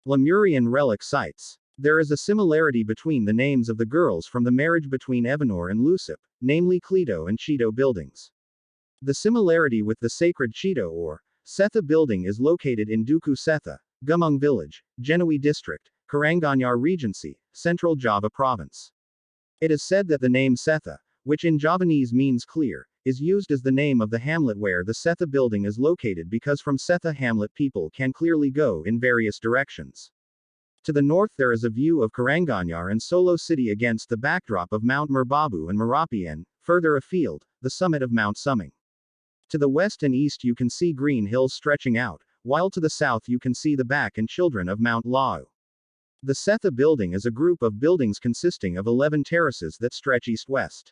Lemurian relic sites. There is a similarity between the names of the girls from the marriage between Evanor and Lusip, namely Cleto and Cheto buildings. The similarity with the sacred Cheto or Cetha building is located in Dukuh Cetha, Gumeng Village, Jenawi District, Karanganyar Regency, Central Java Province. It is said that the name Cetha, which in Javanese means clear, is used as the name of the hamlet where the Cetha building is located because from Cetha hamlet people can clearly go in various directions. To the north there is a view of Karanganyar and Solo City against the backdrop of Mount Merbabu and Merapi and, further afield, the summit of Mount Suming. To the west and east you can see green hills stretching out, while to the south you can see the back and children of Mount Lau. The Cetha building is a group of buildings consisting of 11 terraces that stretch east-west.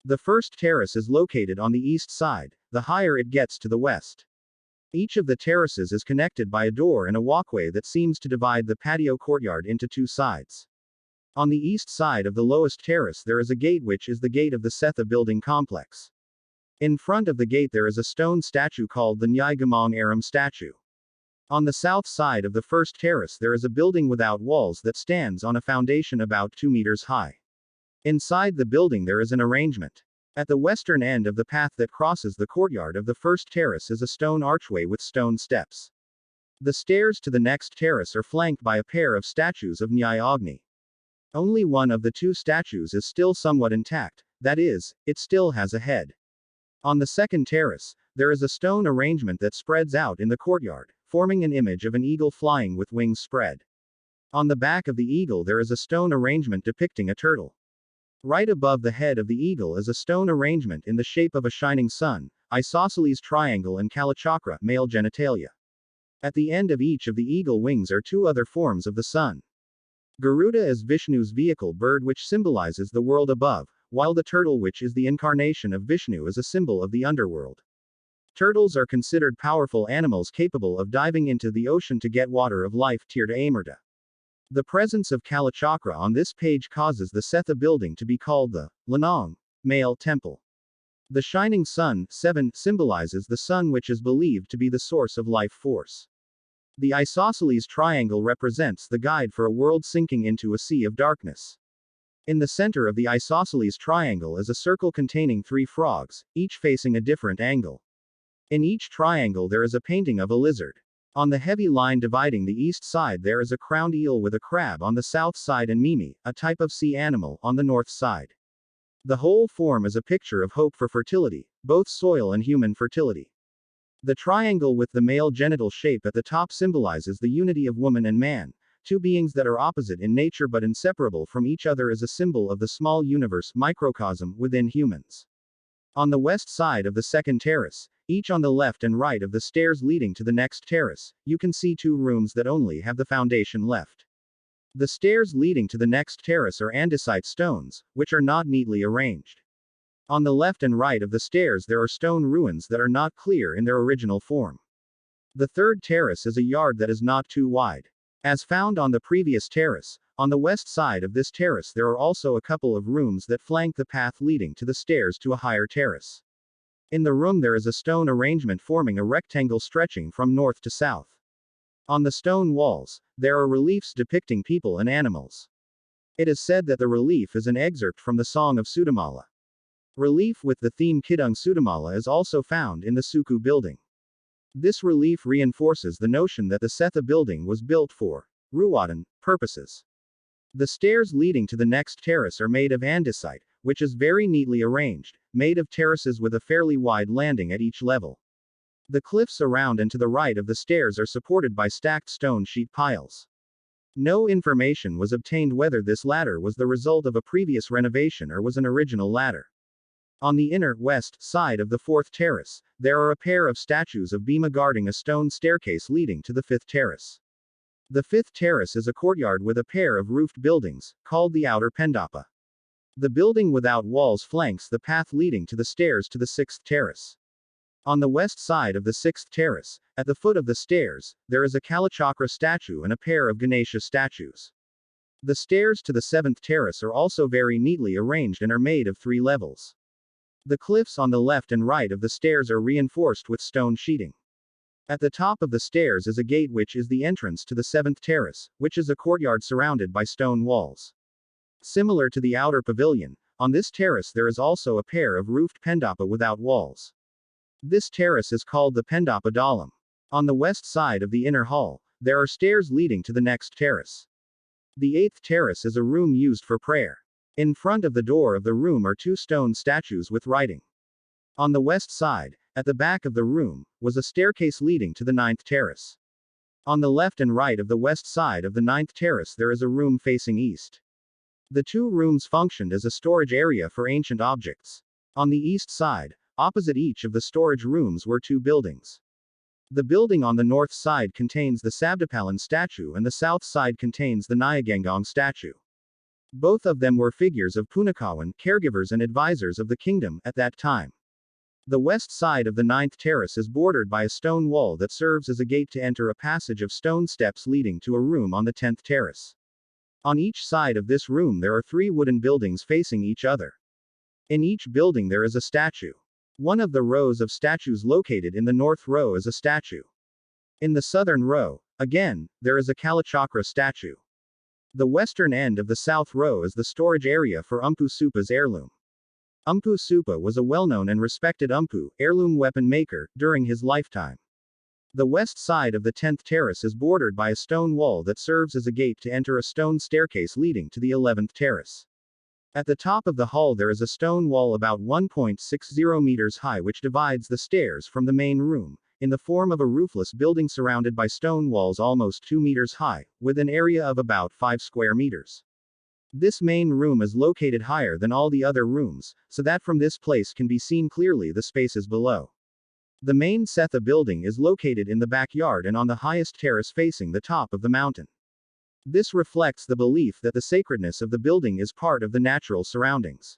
The first terrace is located on the east side, the higher it gets to the west. Each of the terraces is connected by a door and a walkway that seems to divide the patio courtyard into two sides. On the east side of the lowest terrace there is a gate which is the gate of the Cetha building complex. In front of the gate there is a stone statue called the Nyai Gamong Aram statue. On the south side of the first terrace there is a building without walls that stands on a foundation about 2 meters high. Inside the building there is an arrangement. At the western end of the path that crosses the courtyard of the first terrace is a stone archway with stone steps. The stairs to the next terrace are flanked by a pair of statues of Nyai Agni. Only one of the two statues is still somewhat intact, that is, it still has a head. On the second terrace, there is a stone arrangement that spreads out in the courtyard, forming an image of an eagle flying with wings spread. On the back of the eagle there is a stone arrangement depicting a turtle. Right above the head of the eagle is a stone arrangement in the shape of a shining sun, isosceles triangle and kalachakra, male genitalia. At the end of each of the eagle wings are two other forms of the sun. Garuda is Vishnu's vehicle bird which symbolizes the world above, while the turtle which is the incarnation of Vishnu is a symbol of the underworld. Turtles are considered powerful animals capable of diving into the ocean to get water of life Tirtha Amrita. The presence of Kalachakra on this page causes the Cetha building to be called the Lanong, male temple. The shining sun, 7, symbolizes the sun which is believed to be the source of life force. The isosceles triangle represents the guide for a world sinking into a sea of darkness. In the center of the isosceles triangle is a circle containing 3 frogs, each facing a different angle. In each triangle there is a painting of a lizard. On the heavy line dividing the east side there is a crowned eel with a crab on the south side and mimi, a type of sea animal, on the north side. The whole form is a picture of hope for fertility, both soil and human fertility. The triangle with the male genital shape at the top symbolizes the unity of woman and man, two beings that are opposite in nature but inseparable from each other as a symbol of the small universe microcosm within humans. On the west side of the second terrace, each on the left and right of the stairs leading to the next terrace, you can see 2 rooms that only have the foundation left. The stairs leading to the next terrace are andesite stones, which are not neatly arranged. On the left and right of the stairs there are stone ruins that are not clear in their original form. The third terrace is a yard that is not too wide. As found on the previous terrace, on the west side of this terrace there are also a couple of rooms that flank the path leading to the stairs to a higher terrace. In the room there is a stone arrangement forming a rectangle stretching from north to south. On the stone walls, there are reliefs depicting people and animals. It is said that the relief is an excerpt from the Song of Sudamala. Relief with the theme Kidung Sudamala is also found in the Suku building. This relief reinforces the notion that the Cetha building was built for Ruwadan purposes. The stairs leading to the next terrace are made of andesite, which is very neatly arranged, made of terraces with a fairly wide landing at each level. The cliffs around and to the right of the stairs are supported by stacked stone sheet piles. No information was obtained whether this ladder was the result of a previous renovation or was an original ladder. On the inner, west, side of the fourth terrace, there are a pair of statues of Bhima guarding a stone staircase leading to the fifth terrace. The fifth terrace is a courtyard with a pair of roofed buildings, called the outer pendapa. The building without walls flanks the path leading to the stairs to the sixth terrace. On the west side of the sixth terrace, at the foot of the stairs, there is a Kalachakra statue and a pair of Ganesha statues. The stairs to the seventh terrace are also very neatly arranged and are made of 3 levels. The cliffs on the left and right of the stairs are reinforced with stone sheeting. At the top of the stairs is a gate which is the entrance to the 7th terrace, which is a courtyard surrounded by stone walls. Similar to the outer pavilion, on this terrace there is also a pair of roofed pendapa without walls. This terrace is called the Pentapadalum. On the west side of the inner hall, there are stairs leading to the next terrace. The 8th terrace is a room used for prayer. In front of the door of the room are 2 stone statues with writing. On the west side, at the back of the room, was a staircase leading to the 9th terrace. On the left and right of the west side of the 9th terrace there is a room facing east. The 2 rooms functioned as a storage area for ancient objects. On the east side, opposite each of the storage rooms were 2 buildings. The building on the north side contains the Sabdapalan statue and the south side contains the Nyagangong statue. Both of them were figures of Punakawan, caregivers and advisors of the kingdom, at that time. The west side of the 9th terrace is bordered by a stone wall that serves as a gate to enter a passage of stone steps leading to a room on the 10th terrace. On each side of this room there are 3 wooden buildings facing each other. In each building there is a statue. One of the rows of statues located in the north row is a statue. In the southern row, again, there is a Kalachakra statue. The western end of the south row is the storage area for Umpu Supa's heirloom. Umpu Supa was a well-known and respected Umpu, heirloom weapon maker, during his lifetime. The west side of the 10th terrace is bordered by a stone wall that serves as a gate to enter a stone staircase leading to the 11th terrace. At the top of the hall there is a stone wall about 1.60 meters high which divides the stairs from the main room, in the form of a roofless building surrounded by stone walls almost 2 meters high, with an area of about 5 square meters. This main room is located higher than all the other rooms, so that from this place can be seen clearly the spaces below. The main Cetha building is located in the backyard and on the highest terrace facing the top of the mountain. This reflects the belief that the sacredness of the building is part of the natural surroundings.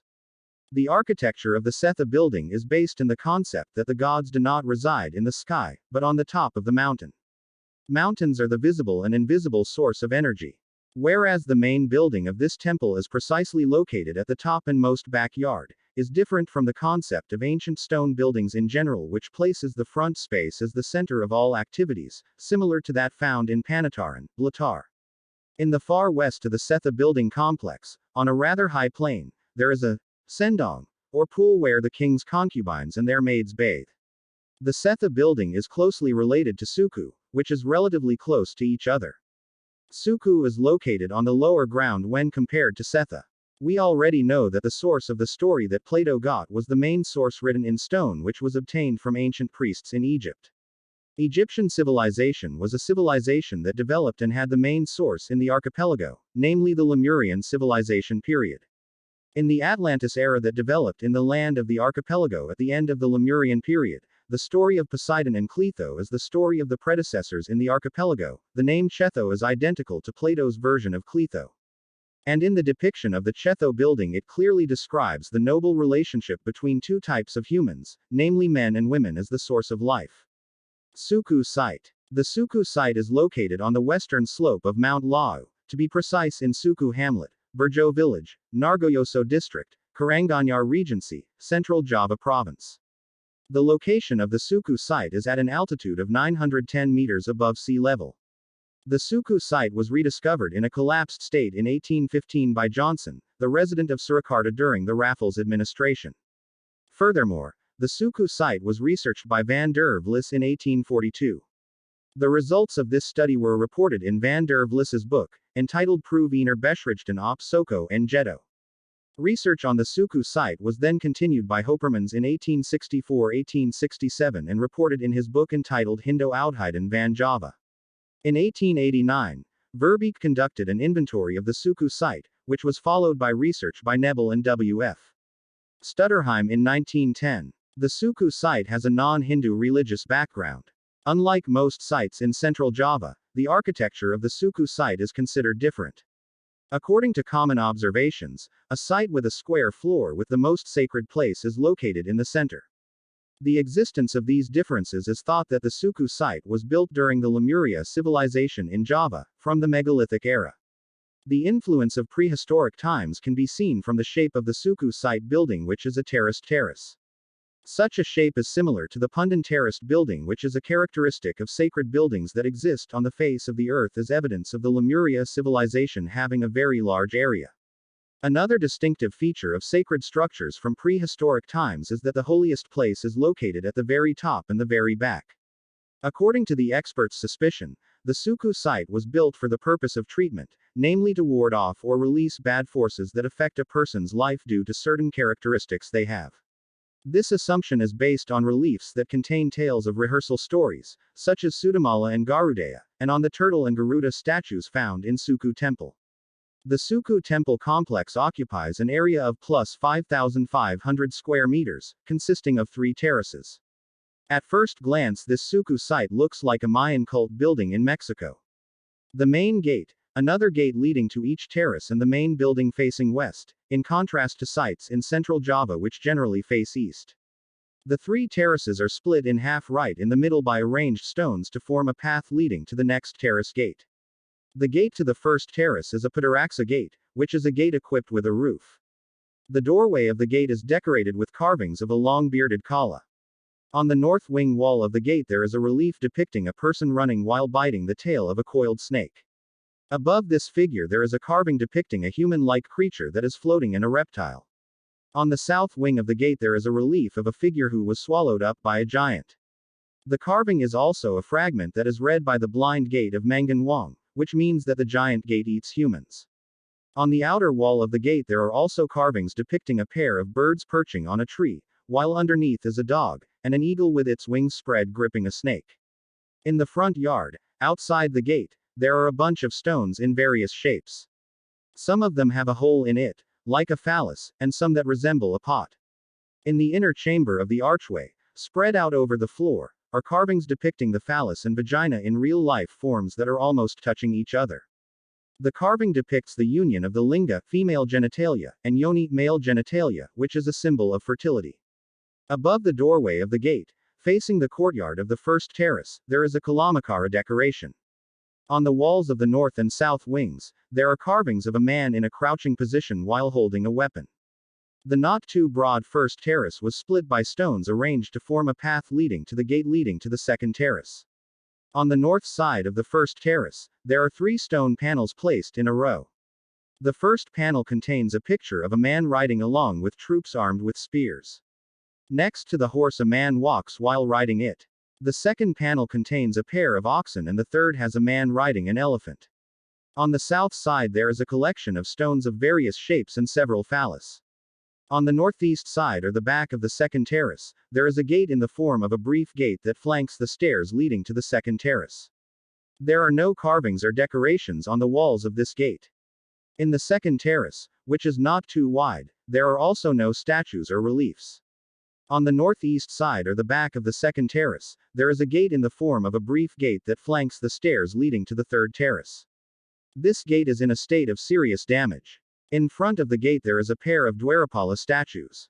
The architecture of the Cetha building is based in the concept that the gods do not reside in the sky, but on the top of the mountain. Mountains are the visible and invisible source of energy. Whereas the main building of this temple is precisely located at the top and most backyard, is different from the concept of ancient stone buildings in general which places the front space as the center of all activities, similar to that found in Panataran, Blatar. In the far west of the Cetha building complex, on a rather high plain, there is a sendong, or pool where the king's concubines and their maids bathe. The Cetha building is closely related to Suku, which is relatively close to each other. Suku is located on the lower ground when compared to Cetha. We already know that the source of the story that Plato got was the main source written in stone which was obtained from ancient priests in Egypt. Egyptian civilization was a civilization that developed and had the main source in the archipelago, namely the Lemurian civilization period. In the Atlantis era that developed in the land of the archipelago at the end of the Lemurian period, the story of Poseidon and Cleito is the story of the predecessors in the archipelago. The name Cheto is identical to Plato's version of Cleito. And in the depiction of the Cheto building it clearly describes the noble relationship between 2 types of humans, namely men and women as the source of life. Suku Site. The Suku Site is located on the western slope of Mount Lau, to be precise in Suku Hamlet, Burjo Village, Nargoyoso District, Karanganyar Regency, Central Java Province. The location of the Suku Site is at an altitude of 910 meters above sea level. The Suku Site was rediscovered in a collapsed state in 1815 by Johnson, the resident of Surakarta during the Raffles administration. Furthermore, the Suku Site was researched by van der Vlis in 1842. The results of this study were reported in van der Vlis's book, entitled Proeve Ener Beschrichten op Soko en Jeto. Research on the Suku Site was then continued by Hoppermans in 1864-1867 and reported in his book entitled Hindo Oudheden van Java. In 1889, Verbeek conducted an inventory of the Suku Site, which was followed by research by Nebel and W.F. Stutterheim in 1910. The Suku Site has a non-Hindu religious background. Unlike most sites in Central Java, the architecture of the Suku Site is considered different. According to common observations, a site with a square floor with the most sacred place is located in the center. The existence of these differences is thought that the Suku Site was built during the Lemuria civilization in Java, from the megalithic era. The influence of prehistoric times can be seen from the shape of the Suku Site building which is a terraced terrace. Such a shape is similar to the Pundan terraced building, which is a characteristic of sacred buildings that exist on the face of the earth as evidence of the Lemuria civilization having a very large area. Another distinctive feature of sacred structures from prehistoric times is that the holiest place is located at the very top and the very back. According to the experts' suspicion, the Suku Site was built for the purpose of treatment, namely to ward off or release bad forces that affect a person's life due to certain characteristics they have. This assumption is based on reliefs that contain tales of rehearsal stories, such as Sudamala and Garudaya, and on the turtle and Garuda statues found in Suku Temple. The Suku Temple complex occupies an area of plus 5,500 square meters, consisting of 3 terraces. At first glance, this Suku site looks like a Mayan cult building in Mexico. The main gate, another gate leading to each terrace, and the main building facing west, in contrast to sites in central Java which generally face east. The 3 terraces are split in half right in the middle by arranged stones to form a path leading to the next terrace gate. The gate to the first terrace is a Padaraksa gate, which is a gate equipped with a roof. The doorway of the gate is decorated with carvings of a long-bearded Kala. On the north wing wall of the gate there is a relief depicting a person running while biting the tail of a coiled snake. Above this figure there is a carving depicting a human-like creature that is floating in a reptile. On the south wing of the gate there is a relief of a figure who was swallowed up by a giant. The carving is also a fragment that is read by the blind gate of Mangan Wang, which means that the giant gate eats humans. On the outer wall of the gate there are also carvings depicting a pair of birds perching on a tree, while underneath is a dog, and an eagle with its wings spread gripping a snake. In the front yard, outside the gate, there are a bunch of stones in various shapes. Some of them have a hole in it, like a phallus, and some that resemble a pot. In the inner chamber of the archway, spread out over the floor, are carvings depicting the phallus and vagina in real-life forms that are almost touching each other. The carving depicts the union of the linga, female genitalia, and yoni, male genitalia, which is a symbol of fertility. Above the doorway of the gate, facing the courtyard of the first terrace, there is a Kalamakara decoration. On the walls of the north and south wings, there are carvings of a man in a crouching position while holding a weapon. The not too broad first terrace was split by stones arranged to form a path leading to the gate leading to the second terrace. On the north side of the first terrace, there are 3 stone panels placed in a row. The first panel contains a picture of a man riding along with troops armed with spears. Next to the horse a man walks while riding it. The second panel contains a pair of oxen and the third has a man riding an elephant. On the south side there is a collection of stones of various shapes and several phallus. On the northeast side or the back of the second terrace, there is a gate in the form of a brief gate that flanks the stairs leading to the second terrace. There are no carvings or decorations on the walls of this gate. In the second terrace, which is not too wide, there are also no statues or reliefs. On the northeast side or the back of the second terrace, there is a gate in the form of a brief gate that flanks the stairs leading to the third terrace. This gate is in a state of serious damage. In front of the gate there is a pair of Dwarapala statues.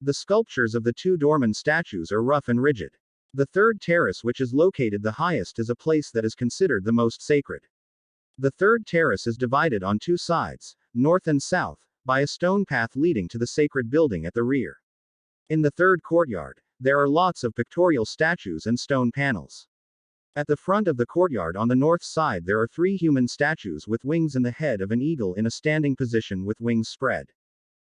The sculptures of the 2 Dorman statues are rough and rigid. The third terrace, which is located the highest, is a place that is considered the most sacred. The third terrace is divided on 2 sides, north and south, by a stone path leading to the sacred building at the rear. In the third courtyard, there are lots of pictorial statues and stone panels. At the front of the courtyard on the north side there are 3 human statues with wings and the head of an eagle in a standing position with wings spread.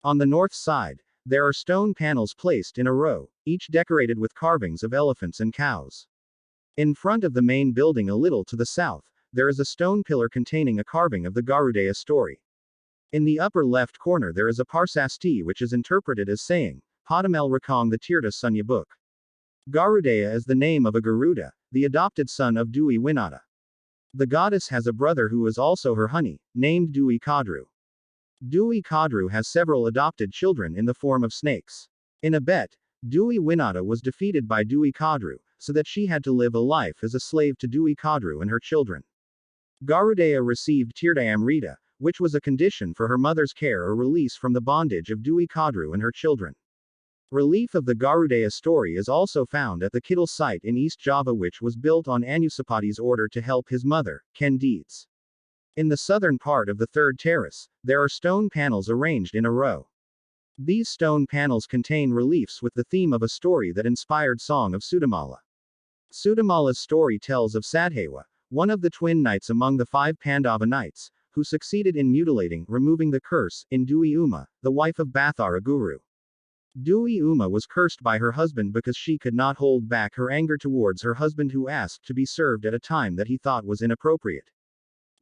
On the north side, there are stone panels placed in a row, each decorated with carvings of elephants and cows. In front of the main building a little to the south, there is a stone pillar containing a carving of the Garudaya story. In the upper left corner there is a Parsasti which is interpreted as saying, Padamel Rakong the Tirta Sunya book. Garudaya is the name of a Garuda, the adopted son of Dewi Winata. The goddess has a brother who is also her honey, named Dewi Kadru. Dewi Kadru has several adopted children in the form of snakes. In a bet, Dewi Winata was defeated by Dewi Kadru, so that she had to live a life as a slave to Dewi Kadru and her children. Garudaya received Tirtayamrita, which was a condition for her mother's care or release from the bondage of Dewi Kadru and her children. Relief of the Garudaya story is also found at the Kittle site in East Java, which was built on Anusapati's order to help his mother, Ken Deeds. In the southern part of the third terrace, there are stone panels arranged in a row. These stone panels contain reliefs with the theme of a story that inspired Song of Sudamala. Sudamala's story tells of Sadhawa, one of the twin knights among the 5 Pandava knights, who succeeded in removing the curse, in Dewi Uma, the wife of Bathara Guru. Dewi Uma was cursed by her husband because she could not hold back her anger towards her husband, who asked to be served at a time that he thought was inappropriate.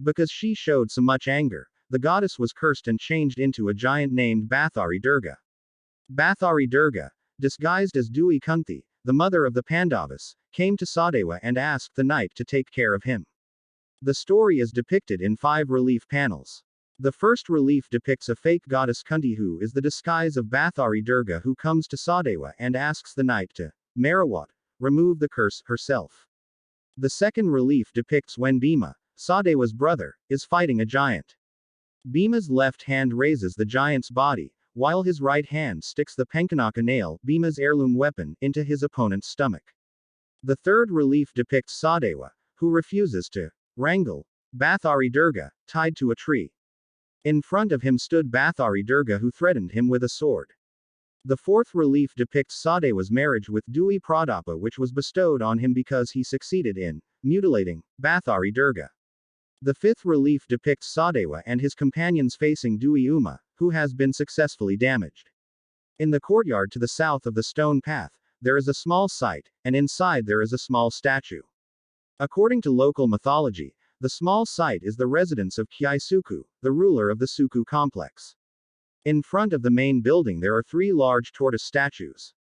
Because she showed so much anger, the goddess was cursed and changed into a giant named Bathari Durga. Bathari Durga, disguised as Dewi Kunti, the mother of the Pandavas, came to Sadhawa and asked the knight to take care of him. The story is depicted in 5 relief panels. The first relief depicts a fake goddess Kunti who is the disguise of Bathari Durga, who comes to Sadhawa and asks the knight to remove the curse herself. The second relief depicts when Bhima, Sadhawa's brother, is fighting a giant. Bhima's left hand raises the giant's body, while his right hand sticks the Penkanaka nail, Bhima's heirloom weapon, into his opponent's stomach. The third relief depicts Sadhawa, who refuses to wrangle Bathari Durga, tied to a tree. In front of him stood Bathari Durga, who threatened him with a sword. The fourth relief depicts Sadhawa's marriage with Dewi Pradapa, which was bestowed on him because he succeeded in mutilating Bathari Durga. The fifth relief depicts Sadhawa and his companions facing Dewi Uma, who has been successfully damaged. In the courtyard to the south of the stone path, there is a small site, and inside there is a small statue. According to local mythology, the small site is the residence of Kyai Suku, the ruler of the Suku complex. In front of the main building there are 3 large tortoise statues.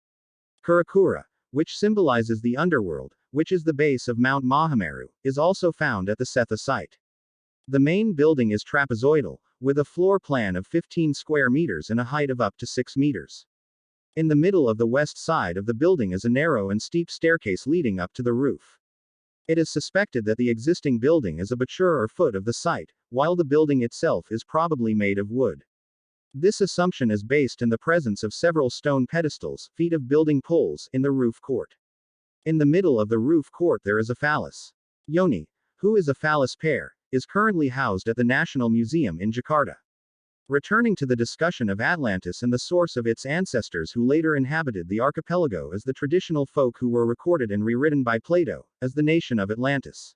Kurakura, which symbolizes the underworld, which is the base of Mount Mahameru, is also found at the Cetha site. The main building is trapezoidal, with a floor plan of 15 square meters and a height of up to 6 meters. In the middle of the west side of the building is a narrow and steep staircase leading up to the roof. It is suspected that the existing building is a bachelor or foot of the site, while the building itself is probably made of wood. This assumption is based in the presence of several stone pedestals, feet of building poles, in the roof court. In the middle of the roof court there is a phallus. Yoni, who is a phallus pair, is currently housed at the National Museum in Jakarta. Returning to the discussion of Atlantis and the source of its ancestors who later inhabited the archipelago as the traditional folk who were recorded and rewritten by Plato, as the nation of Atlantis.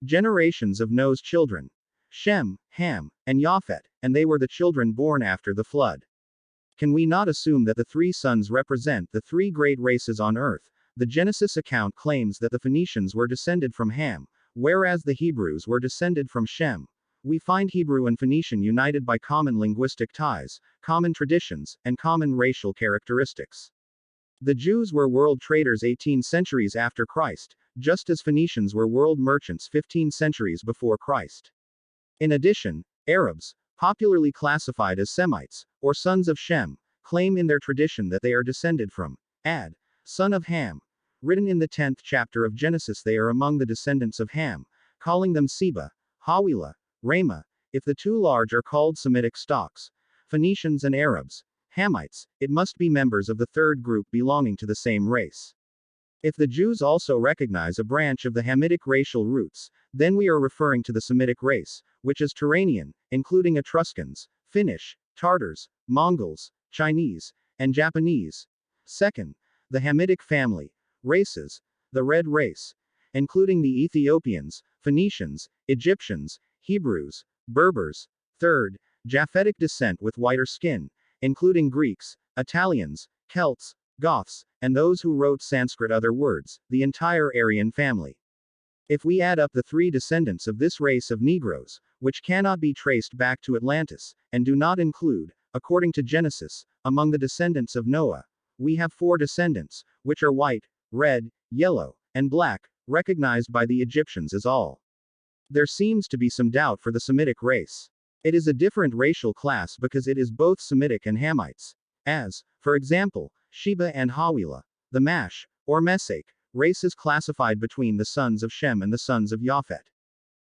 Generations of Noah's children. Shem, Ham, and Japhet, and they were the children born after the flood. Can we not assume that the 3 sons represent the 3 great races on earth? The Genesis account claims that the Phoenicians were descended from Ham, whereas the Hebrews were descended from Shem. We find Hebrew and Phoenician united by common linguistic ties, common traditions, and common racial characteristics. The Jews were world traders 18 centuries after Christ, just as Phoenicians were world merchants 15 centuries before Christ. In addition, Arabs, popularly classified as Semites, or sons of Shem, claim in their tradition that they are descended from Ad, son of Ham. Written in the 10th chapter of Genesis, they are among the descendants of Ham, calling them Seba, Hawilah, Rama. If the 2 large are called Semitic stocks, Phoenicians and Arabs, Hamites, it must be members of the 3rd group belonging to the same race. If the Jews also recognize a branch of the Hamitic racial roots, then we are referring to the Semitic race, which is Turanian, including Etruscans, Finnish, Tartars, Mongols, Chinese, and Japanese. Second, the Hamitic family, races, the Red race, including the Ethiopians, Phoenicians, Egyptians, Hebrews, Berbers. Third, Japhetic descent with whiter skin, including Greeks, Italians, Celts, Goths, and those who wrote Sanskrit, other words, the entire Aryan family. If we add up the 3 descendants of this race of Negroes, which cannot be traced back to Atlantis, and do not include, according to Genesis, among the descendants of Noah, we have 4 descendants, which are white, red, yellow, and black, recognized by the Egyptians as all. There seems to be some doubt for the Semitic race. It is a different racial class because it is both Semitic and Hamites. As, for example, Sheba and Hawilah, the Mash, or Mesach, races classified between the sons of Shem and the sons of Japhet.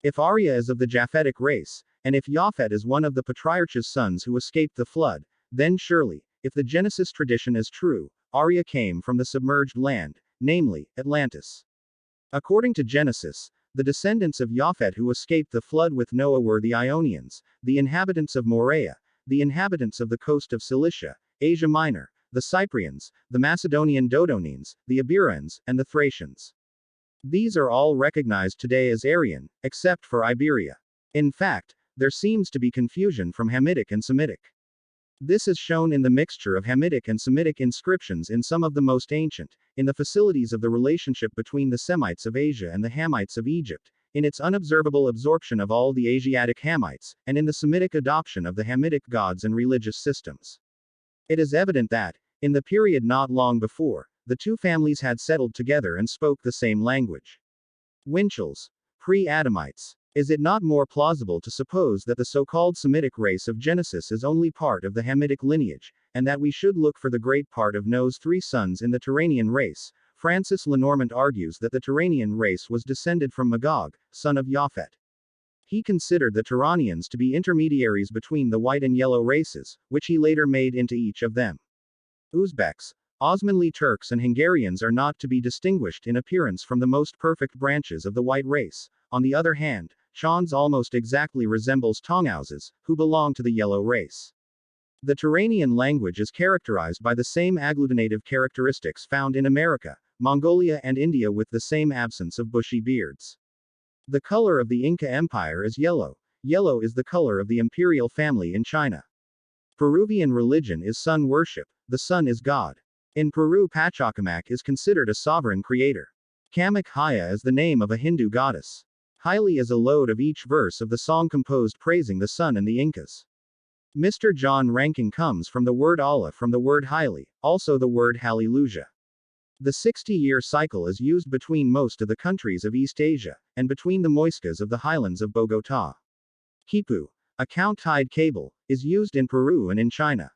If Arya is of the Japhetic race, and if Japhet is one of the patriarch's sons who escaped the flood, then surely, if the Genesis tradition is true, Arya came from the submerged land, namely, Atlantis. According to Genesis, the descendants of Japhet who escaped the flood with Noah were the Ionians, the inhabitants of Morea, the inhabitants of the coast of Cilicia, Asia Minor, the Cyprians, the Macedonian Dodonenes, the Iberians, and the Thracians. These are all recognized today as Aryan, except for Iberia. In fact, there seems to be confusion from Hamitic and Semitic. This is shown in the mixture of Hamitic and Semitic inscriptions in some of the most ancient, in the facilities of the relationship between the Semites of Asia and the Hamites of Egypt, in its unobservable absorption of all the Asiatic Hamites, and in the Semitic adoption of the Hamitic gods and religious systems. It is evident that, in the period not long before, the two families had settled together and spoke the same language. Winchell's pre-Adamites. Is it not more plausible to suppose that the so-called Semitic race of Genesis is only part of the Hamitic lineage, and that we should look for the great part of Noah's three sons in the Turanian race? Francis Lenormant argues that the Turanian race was descended from Magog, son of Japhet. He considered the Turanians to be intermediaries between the white and yellow races, which he later made into each of them. Uzbeks, Osmanli Turks and Hungarians are not to be distinguished in appearance from the most perfect branches of the white race. On the other hand, Chons almost exactly resembles Tongauzes, who belong to the yellow race. The Turanian language is characterized by the same agglutinative characteristics found in America, Mongolia and India, with the same absence of bushy beards. The color of the Inca Empire is yellow. Yellow is the color of the imperial family in China. Peruvian religion is sun worship. The sun is God. In Peru, Pachacamac is considered a sovereign creator. Kamak Haya is the name of a Hindu goddess. Haile is a lode of each verse of the song composed praising the sun and the Incas. Mr. John ranking comes from the word Allah, from the word Haile, also the word Hallelujah. The 60-year cycle is used between most of the countries of East Asia, and between the Muiscas of the highlands of Bogota. Quipu, a count-tide cable, is used in Peru and in China.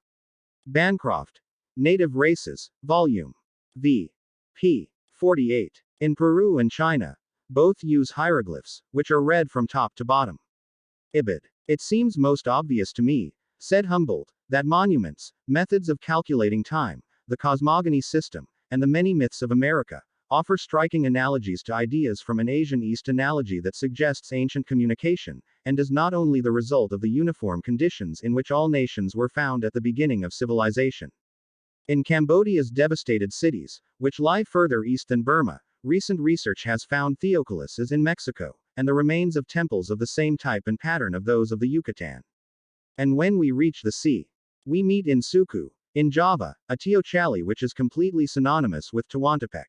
Bancroft. Native Races, Volume V. p. 48. In Peru and China, both use hieroglyphs, which are read from top to bottom. Ibid. It seems most obvious to me, said Humboldt, that monuments, methods of calculating time, the cosmogony system, and the many myths of America, offer striking analogies to ideas from an Asian East analogy that suggests ancient communication, and is not only the result of the uniform conditions in which all nations were found at the beginning of civilization. In Cambodia's devastated cities, which lie further east than Burma, recent research has found Theoculus is in Mexico, and the remains of temples of the same type and pattern of those of the Yucatan. And when we reach the sea, we meet in Suku, in Java, a teocalli which is completely synonymous with Tehuantepec.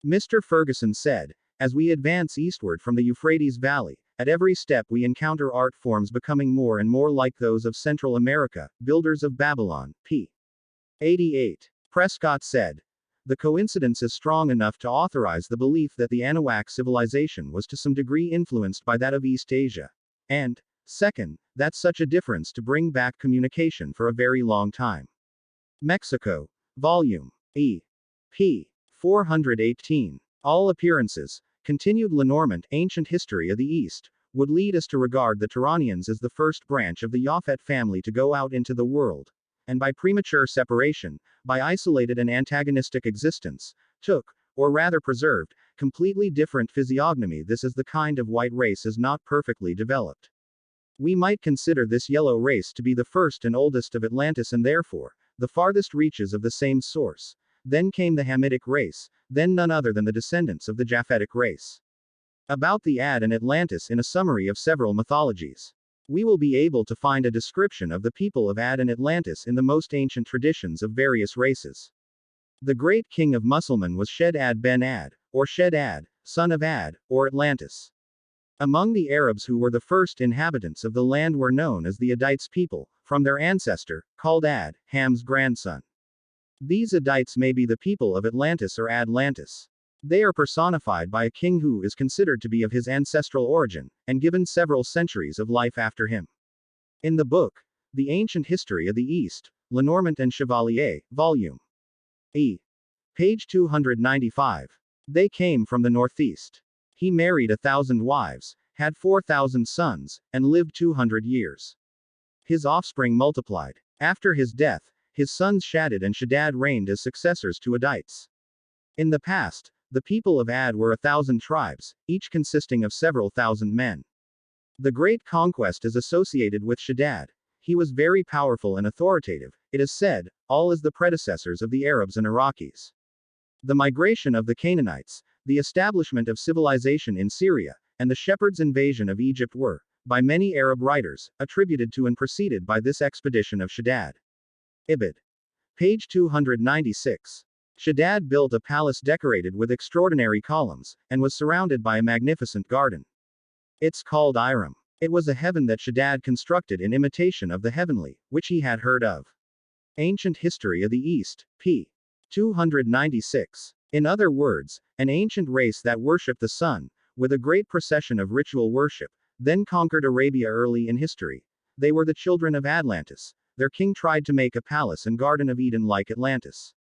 Mr. Ferguson said, as we advance eastward from the Euphrates Valley, at every step we encounter art forms becoming more and more like those of Central America, builders of Babylon, p. 88. Prescott said, the coincidence is strong enough to authorize the belief that the Anahuac civilization was to some degree influenced by that of East Asia. And, second, that's such a difference to bring back communication for a very long time. Mexico. Volume E. p. 418. All appearances, continued Lenormant, ancient history of the East, would lead us to regard the Turanians as the first branch of the Japhet family to go out into the world, and by premature separation, by isolated and antagonistic existence, took, or rather preserved, completely different physiognomy. This is the kind of white race is not perfectly developed. We might consider this yellow race to be the first and oldest of Atlantis and therefore, the farthest reaches of the same source. Then came the Hamitic race, then none other than the descendants of the Japhetic race. About the Ad and Atlantis in a summary of several mythologies. We will be able to find a description of the people of Ad and Atlantis in the most ancient traditions of various races. The great king of Mussulman was Shed-Ad ben Ad, or Shed-Ad, son of Ad, or Atlantis. Among the Arabs who were the first inhabitants of the land were known as the Adites people, from their ancestor, called Ad, Ham's grandson. These Adites may be the people of Atlantis or Atlantis. They are personified by a king who is considered to be of his ancestral origin, and given several centuries of life after him. In the book, The Ancient History of the East, Lenormant and Chevalier, Volume E. Page 295. They came from the northeast. He married 1,000 wives, had 4,000 sons, and lived 200 years. His offspring multiplied. After his death, his sons Shaddad and Shaddad reigned as successors to Adites. In the past, the people of Ad were 1,000 tribes, each consisting of several thousand men. The great conquest is associated with Shaddad. He was very powerful and authoritative, it is said, all as the predecessors of the Arabs and Iraqis. The migration of the Canaanites, the establishment of civilization in Syria, and the shepherds' invasion of Egypt were, by many Arab writers, attributed to and preceded by this expedition of Shaddad. Ibid. Page 296. Shaddad built a palace decorated with extraordinary columns, and was surrounded by a magnificent garden. It's called Iram. It was a heaven that Shaddad constructed in imitation of the heavenly, which he had heard of. Ancient History of the East, p. 296. In other words, an ancient race that worshipped the sun, with a great procession of ritual worship, then conquered Arabia early in history. They were the children of Atlantis. Their king tried to make a palace and Garden of Eden like Atlantis.